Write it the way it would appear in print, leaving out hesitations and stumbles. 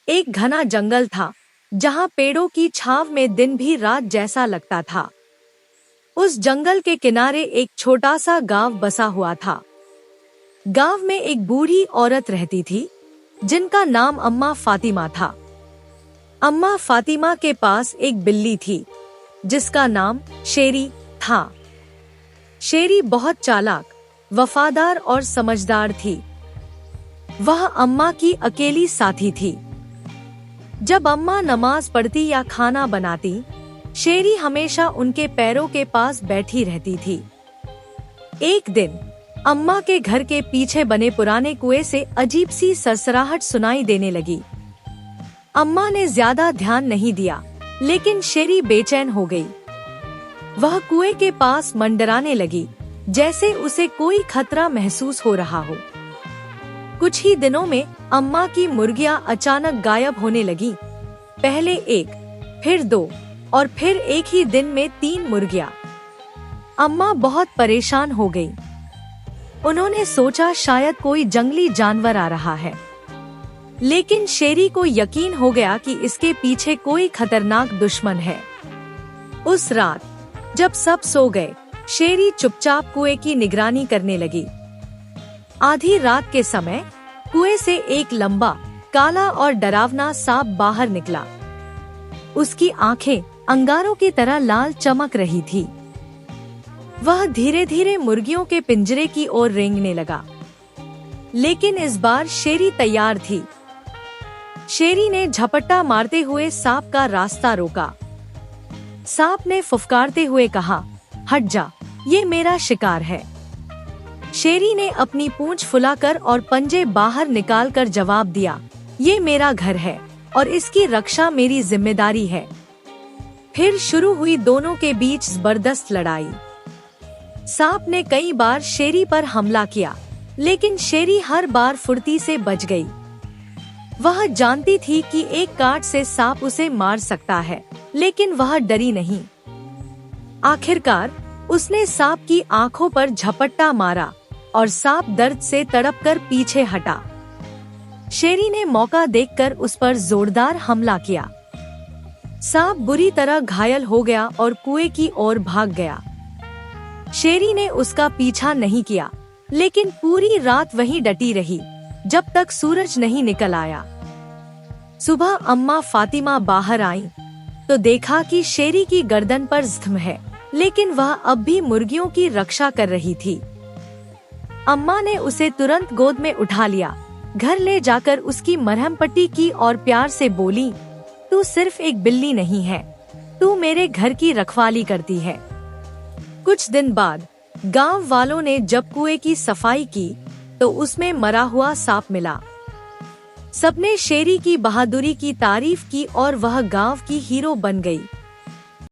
एक घना जंगल था जहाँ पेड़ों की छांव में दिन भी रात जैसा लगता था। उस जंगल के किनारे एक छोटा सा गांव बसा हुआ था। गांव में एक बूढ़ी औरत रहती थी जिनका नाम अम्मा फातिमा था। अम्मा फातिमा के पास एक बिल्ली थी जिसका नाम शेरी था। शेरी बहुत चालाक, वफादार और समझदार थी। वह अम्मा की अकेली साथी थी। जब अम्मा नमाज पढ़ती या खाना बनाती, शेरी हमेशा उनके पैरों के पास बैठी रहती थी। एक दिन अम्मा के घर के पीछे बने पुराने कुएं से अजीब सी सरसराहट सुनाई देने लगी। अम्मा ने ज्यादा ध्यान नहीं दिया, लेकिन शेरी बेचैन हो गई। वह कुएं के पास मंडराने लगी, जैसे उसे कोई खतरा महसूस हो रहा हो। कुछ ही दिनों में अम्मा की मुर्गियां अचानक गायब होने लगी। पहले एक, फिर दो और फिर एक ही दिन में 3 मुर्गियां। अम्मा बहुत परेशान हो गई। उन्होंने सोचा शायद कोई जंगली जानवर आ रहा है, लेकिन शेरी को यकीन हो गया कि इसके पीछे कोई खतरनाक दुश्मन है। उस रात जब सब सो गए, शेरी चुपचाप कुएं की निगरानी करने लगी। आधी रात के समय कुएं से एक लंबा, काला और डरावना सांप बाहर निकला। उसकी आंखें अंगारों की तरह लाल चमक रही थी। वह धीरे धीरे मुर्गियों के पिंजरे की ओर रेंगने लगा, लेकिन इस बार शेरी तैयार थी। शेरी ने झपट्टा मारते हुए सांप का रास्ता रोका। सांप ने फुफकारते हुए कहा, हट जा, ये मेरा शिकार है। शेरी ने अपनी पूंछ फुलाकर और पंजे बाहर निकालकर जवाब दिया, ये मेरा घर है और इसकी रक्षा मेरी जिम्मेदारी है। फिर शुरू हुई दोनों के बीच जबरदस्त लड़ाई। सांप ने कई बार शेरी पर हमला किया, लेकिन शेरी हर बार फुर्ती से बच गई। वह जानती थी कि एक काट से सांप उसे मार सकता है, लेकिन वह डरी नहीं। आखिरकार उसने सांप की आंखों पर झपट्टा मारा और सांप दर्द से तड़पकर पीछे हटा। शेरी ने मौका देखकर उस पर जोरदार हमला किया। सांप बुरी तरह घायल हो गया और कुएं की ओर भाग गया। शेरी ने उसका पीछा नहीं किया, लेकिन पूरी रात वहीं डटी रही जब तक सूरज नहीं निकल आया। सुबह अम्मा फातिमा बाहर आई तो देखा कि शेरी की गर्दन पर जख्म है, लेकिन वह अब भी मुर्गियों की रक्षा कर रही थी। अम्मा ने उसे तुरंत गोद में उठा लिया, घर ले जाकर उसकी मरहम पट्टी की और प्यार से बोली, तू सिर्फ एक बिल्ली नहीं है, तू मेरे घर की रखवाली करती है। कुछ दिन बाद गांव वालों ने जब कुएं की सफाई की तो उसमें मरा हुआ सांप मिला। सबने शेरी की बहादुरी की तारीफ की और वह गांव की हीरो बन गई।